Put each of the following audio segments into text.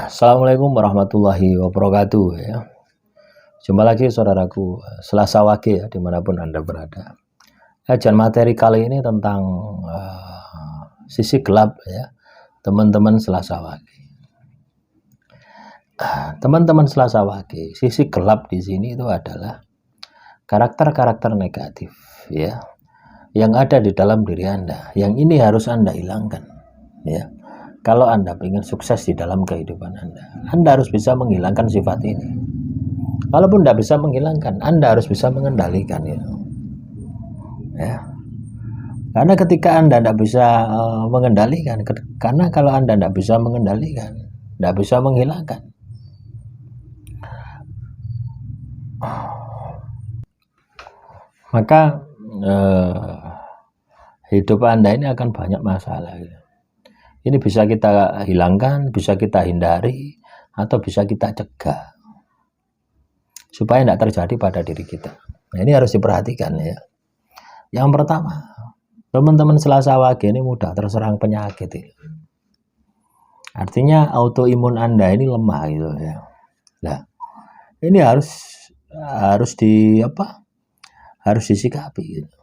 Assalamualaikum warahmatullahi wabarakatuh ya. Jumpa lagi saudaraku Selasa Wage ya dimanapun Anda berada. Kajian materi kali ini tentang sisi gelap ya teman-teman Selasa Wage. Teman-teman Selasa Wage, sisi gelap di sini itu adalah karakter-karakter negatif ya yang ada di dalam diri Anda. Yang ini harus Anda hilangkan ya. Kalau Anda ingin sukses di dalam kehidupan Anda harus bisa menghilangkan sifat ini. Kalaupun tidak bisa menghilangkan, Anda harus bisa mengendalikan itu. Ya. Karena ketika Anda tidak bisa mengendalikan, karena kalau Anda tidak bisa mengendalikan, tidak bisa menghilangkan, maka hidup Anda ini akan banyak masalah. Gitu. Ini bisa kita hilangkan, bisa kita hindari, atau bisa kita cegah supaya tidak terjadi pada diri kita. Nah, ini harus diperhatikan ya. Yang pertama, teman-teman Selasa Wage ini mudah terserang penyakit. Ya. Artinya autoimun Anda ini lemah gitu ya. Nah, ini harus disikapi. Gitu.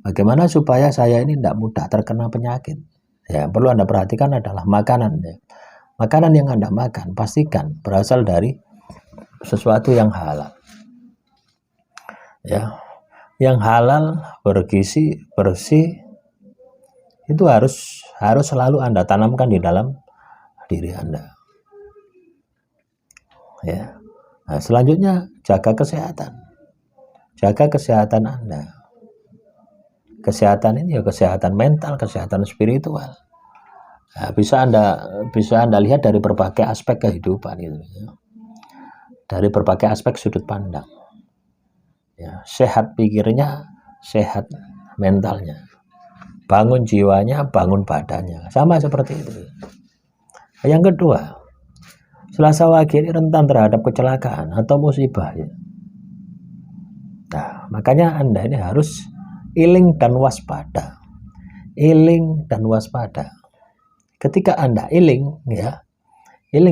Bagaimana supaya saya ini tidak mudah terkena penyakit? Ya, perlu Anda perhatikan adalah makanan. Ya. Makanan yang Anda makan pastikan berasal dari sesuatu yang halal. Ya. Yang halal, bergizi, bersih itu harus selalu Anda tanamkan di dalam diri Anda. Ya. Nah, selanjutnya jaga kesehatan. Jaga kesehatan Anda. Kesehatan ini ya kesehatan mental, kesehatan spiritual. Nah, bisa Anda lihat dari berbagai aspek kehidupan itu, ya. Dari berbagai aspek sudut pandang. Ya, sehat pikirnya, sehat mentalnya. Bangun jiwanya, bangun badannya. Sama seperti itu. Yang kedua, Selasa Wage ini rentan terhadap kecelakaan atau musibah. Ya. Nah, makanya Anda ini harus iling dan waspada. Iling dan waspada. Ketika Anda iling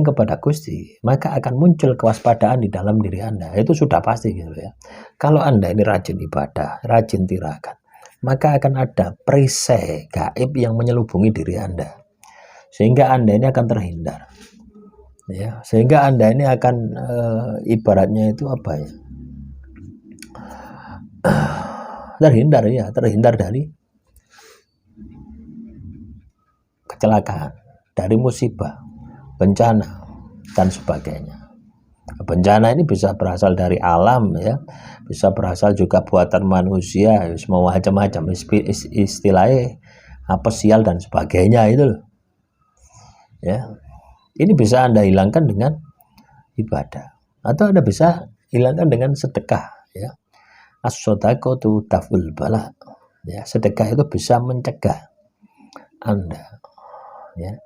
kepada Gusti, maka akan muncul kewaspadaan di dalam diri Anda. Itu sudah pasti gitu ya. Kalau Anda ini rajin ibadah, rajin tirakat, maka akan ada perisai gaib yang menyelubungi diri Anda. Sehingga Anda ini akan terhindar. Ya, sehingga Anda ini akan ibaratnya itu apa ya? Terhindar dari kecelakaan, dari musibah, bencana dan sebagainya. Bencana ini bisa berasal dari alam ya, bisa berasal juga buatan manusia, semua macam-macam istilahnya apa sial dan sebagainya itu loh. Ya. Ini bisa Anda hilangkan dengan ibadah atau Anda bisa hilangkan dengan sedekah ya. As-shadaqatu taful bala. Ya, sedekah itu bisa mencegah Anda ya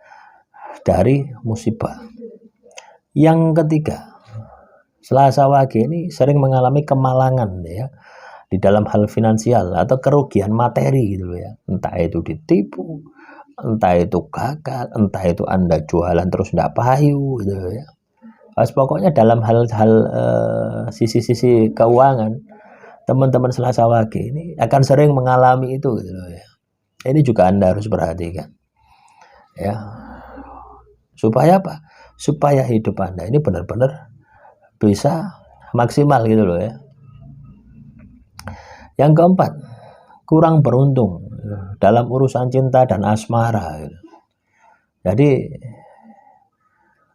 dari musibah. Yang ketiga, Selasa Wage ini sering mengalami kemalangan ya di dalam hal finansial atau kerugian materi gitu ya. Entah itu ditipu, entah itu gagal, entah itu Anda jualan terus tidak payu gitu ya. Pokoknya dalam hal-hal sisi-sisi keuangan, teman-teman Selasa Wage ini akan sering mengalami itu gitu ya. Ini juga Anda harus perhatikan. Ya. Supaya apa? Supaya hidup Anda ini benar-benar bisa maksimal gitu loh ya. Yang keempat, kurang beruntung dalam urusan cinta dan asmara gitu. Jadi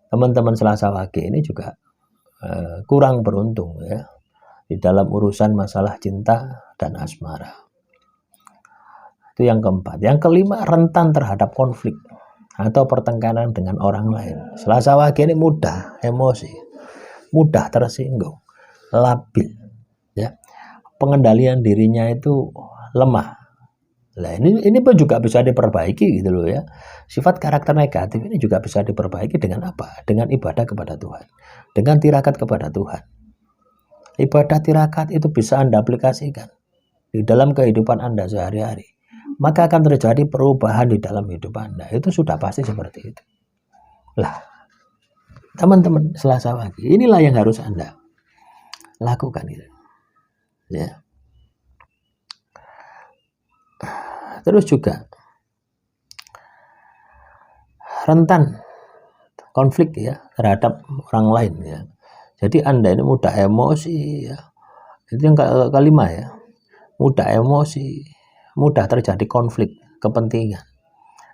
teman-teman Selasa Wage ini juga kurang beruntung ya di dalam urusan masalah cinta dan asmara. Itu yang keempat. Yang kelima, rentan terhadap konflik atau pertengkaran dengan orang lain. Selasa Wage ini mudah emosi, mudah tersinggung, labil, ya. Pengendalian dirinya itu lemah. Nah, ini pun juga bisa diperbaiki gitu loh ya. Sifat karakter negatif ini juga bisa diperbaiki dengan apa? Dengan ibadah kepada Tuhan, dengan tirakat kepada Tuhan. Ibadah tirakat itu bisa Anda aplikasikan di dalam kehidupan Anda sehari-hari. Maka akan terjadi perubahan di dalam hidup Anda. Itu sudah pasti seperti itu. Lah, teman-teman Selasa Wage, inilah yang harus Anda lakukan gitu. Ya. Terus juga rentan konflik ya terhadap orang lain ya. Jadi Anda ini mudah emosi ya. Itu yang kelima ya. Mudah emosi, mudah terjadi konflik kepentingan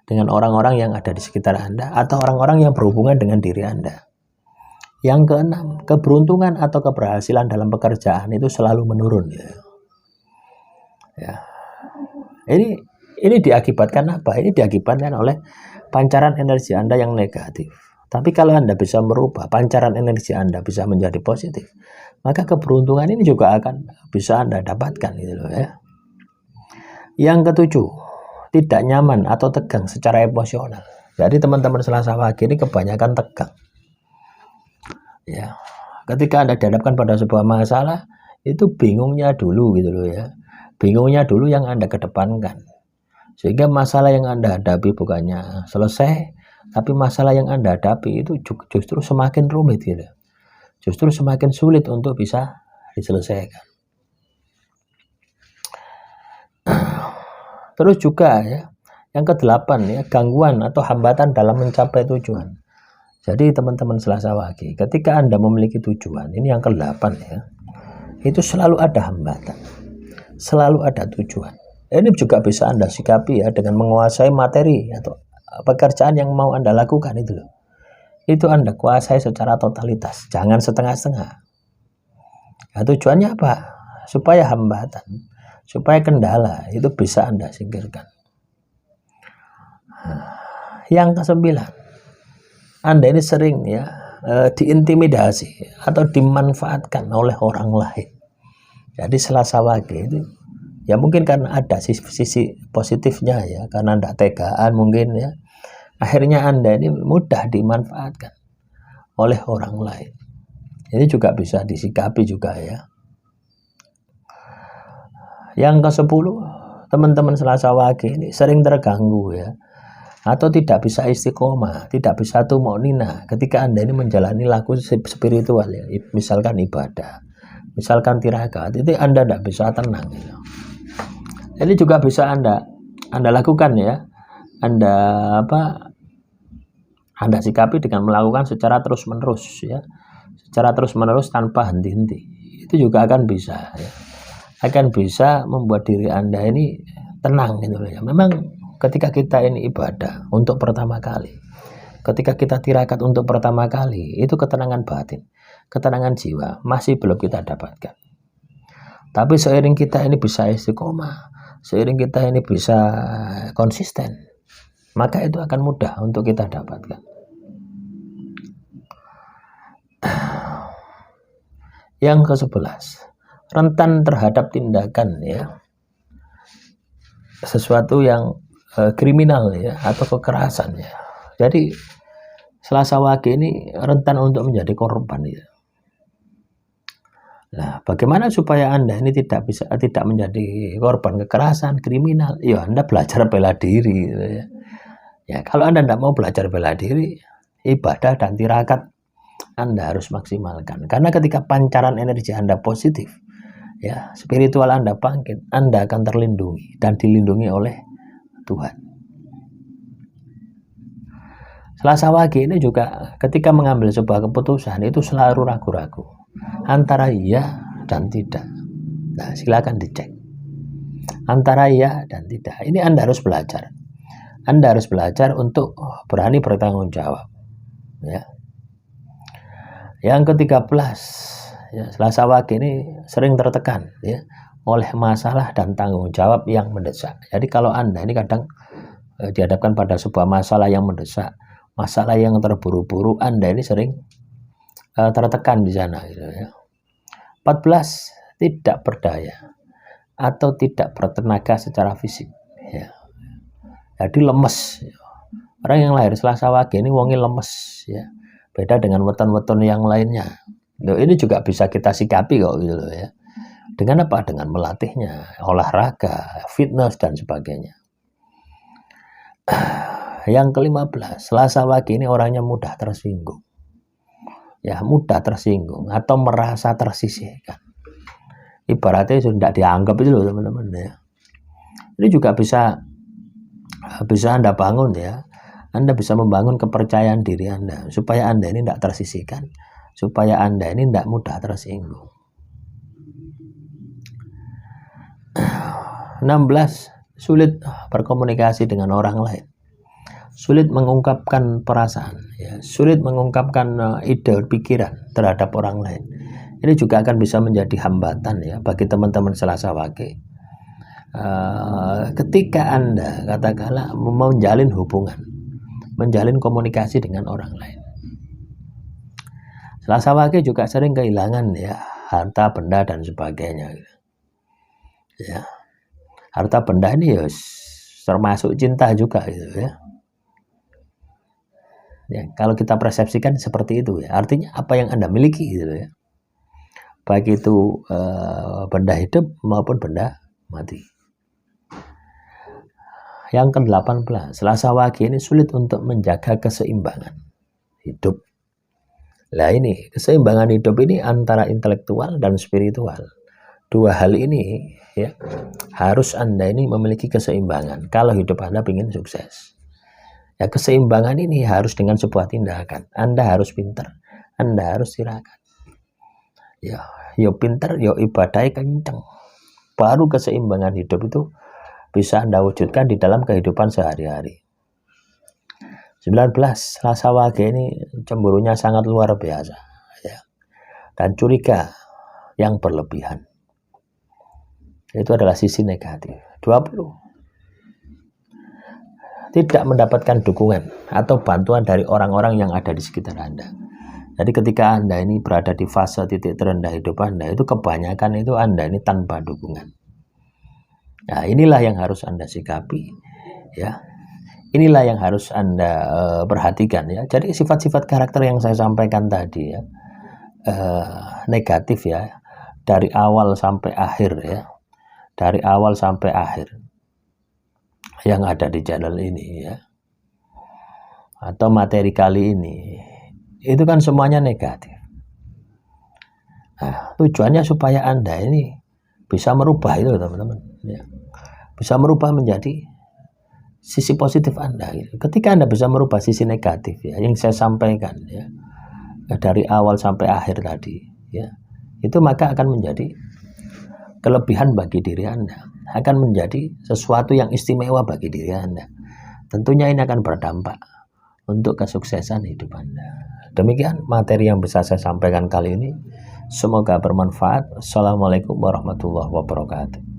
dengan orang-orang yang ada di sekitar Anda atau orang-orang yang berhubungan dengan diri Anda. Yang keenam, keberuntungan atau keberhasilan dalam pekerjaan itu selalu menurun ya. Ya. Ini diakibatkan apa? Ini diakibatkan oleh pancaran energi Anda yang negatif. Tapi kalau Anda bisa merubah pancaran energi Anda bisa menjadi positif, maka keberuntungan ini juga akan bisa Anda dapatkan gitu loh ya. Yang ketujuh, tidak nyaman atau tegang secara emosional. Jadi teman-teman Selasa Wage ini kebanyakan tegang. Ya. Ketika Anda dihadapkan pada sebuah masalah, itu bingungnya dulu gitu loh ya. Bingungnya dulu yang Anda kedepankan. Sehingga masalah yang Anda hadapi bukannya selesai, tapi masalah yang Anda hadapi itu justru semakin rumit gitu. Justru semakin sulit untuk bisa diselesaikan. Terus juga ya, yang kedelapan ya, gangguan atau hambatan dalam mencapai tujuan. Jadi teman-teman Selasa Wage, ketika Anda memiliki tujuan, ini yang ke-8 ya, itu selalu ada hambatan, selalu ada tujuan. Ini juga bisa Anda sikapi ya dengan menguasai materi atau pekerjaan yang mau Anda lakukan itu loh. Itu Anda kuasai secara totalitas, jangan setengah-setengah. Nah, tujuannya apa? Supaya hambatan, supaya kendala itu bisa Anda singkirkan. Yang ke-9, Anda ini sering ya diintimidasi atau dimanfaatkan oleh orang lain. Jadi Selasa Wage itu ya mungkin karena ada sisi positifnya ya, karena Anda tegaan mungkin ya. Akhirnya Anda ini mudah dimanfaatkan oleh orang lain. Ini juga bisa disikapi juga ya. Yang ke-10, teman-teman Selasa Wage ini sering terganggu ya, atau tidak bisa istiqomah, tidak bisa tumaninah ketika Anda ini menjalani laku spiritual ya, misalkan ibadah, misalkan tirakat, itu Anda tidak bisa tenang ya. Ini juga bisa Anda lakukan ya. Anda sikapi dengan melakukan secara terus-menerus ya. Secara terus-menerus tanpa henti-henti. Itu juga akan bisa ya. Akan bisa membuat diri Anda ini tenang gitu ya. Memang ketika kita ini ibadah untuk pertama kali, ketika kita tirakat untuk pertama kali, itu ketenangan batin, ketenangan jiwa masih belum kita dapatkan. Tapi seiring kita ini bisa istiqomah, seiring kita ini bisa konsisten, maka itu akan mudah untuk kita dapatkan. Yang ke-11, rentan terhadap tindakan ya, sesuatu yang kriminal ya atau kekerasan ya. Jadi Selasa Wage ini rentan untuk menjadi korban ya. Nah, bagaimana supaya Anda ini tidak menjadi korban kekerasan, kriminal? Ya, Anda belajar bela diri gitu ya. Ya, kalau Anda tidak mau belajar bela diri, ibadah dan tirakat Anda harus maksimalkan. Karena ketika pancaran energi Anda positif, ya, spiritual Anda bangkit, Anda akan terlindungi dan dilindungi oleh Tuhan. Selasa Wage ini juga ketika mengambil sebuah keputusan itu selalu ragu-ragu antara iya dan tidak. Nah, silakan dicek antara iya dan tidak. Ini Anda harus belajar. Anda harus belajar untuk berani bertanggung jawab ya. Yang ke-13 ya, Selasa Wage ini sering tertekan ya oleh masalah dan tanggung jawab yang mendesak. Jadi kalau Anda ini kadang dihadapkan pada sebuah masalah yang mendesak, masalah yang terburu-buru, Anda ini sering tertekan di sana gitu ya. 14, tidak berdaya atau tidak bertenaga secara fisik ya. Jadi lemes. Orang yang lahir Selasa Wage ini wongi lemes ya. Beda dengan weton-weton yang lainnya. Loh, ini juga bisa kita sikapi kok gitu loh ya. Dengan apa? Dengan melatihnya, olahraga, fitness dan sebagainya. Yang ke-15, Selasa Wage ini orangnya mudah tersinggung. ya mudah tersinggung atau merasa tersisihkan. Ibaratnya sudah tidak dianggap itu loh teman-teman ya. Ini juga bisa Anda bangun ya. Anda bisa membangun kepercayaan diri Anda supaya Anda ini tidak tersisihkan, supaya Anda ini tidak mudah tersinggung. 16. Sulit berkomunikasi dengan orang lain, sulit mengungkapkan perasaan ya, sulit mengungkapkan ide pikiran terhadap orang lain. Ini juga akan bisa menjadi hambatan ya bagi teman-teman Selasa Wage. Ketika Anda katakanlah menjalin hubungan, menjalin komunikasi dengan orang lain. Selasa Wage juga sering kehilangan ya harta benda dan sebagainya. Ya, harta benda ini ya termasuk cinta juga gitu ya. Ya, kalau kita persepsikan seperti itu ya, artinya apa yang Anda miliki gitu ya, baik itu benda hidup maupun benda mati. Yang ke-18, Selasa Wage ini sulit untuk menjaga keseimbangan hidup. Nah ini keseimbangan hidup ini antara intelektual dan spiritual. Dua hal ini ya harus Anda ini memiliki keseimbangan kalau hidup Anda ingin sukses. Ya keseimbangan ini harus dengan sebuah tindakan. Anda harus pintar, Anda harus tirakat. Ya, yo pintar, yo ibadah kenceng. Baru keseimbangan hidup itu bisa Anda wujudkan di dalam kehidupan sehari-hari. 19. Selasa Wage ini cemburunya sangat luar biasa ya. Dan curiga yang berlebihan. Itu adalah sisi negatif. 20. Tidak mendapatkan dukungan atau bantuan dari orang-orang yang ada di sekitar Anda. Jadi ketika Anda ini berada di fase titik terendah hidup Anda, itu kebanyakan itu Anda ini tanpa dukungan. Nah, inilah yang harus Anda sikapi ya. Inilah yang harus Anda perhatikan ya. Jadi sifat-sifat karakter yang saya sampaikan tadi ya, negatif ya, dari awal sampai akhir ya. Dari awal sampai akhir yang ada di channel ini ya, atau materi kali ini, itu kan semuanya negatif. Nah, tujuannya supaya Anda ini bisa merubah itu teman-teman ya. Bisa merubah menjadi sisi positif Anda gitu. Ketika Anda bisa merubah sisi negatif ya yang saya sampaikan ya, dari awal sampai akhir tadi ya, itu maka akan menjadi kelebihan bagi diri Anda, akan menjadi sesuatu yang istimewa bagi diri Anda. Tentunya ini akan berdampak untuk kesuksesan hidup Anda. Demikian materi yang bisa saya sampaikan kali ini. Semoga bermanfaat. Assalamualaikum warahmatullahi wabarakatuh.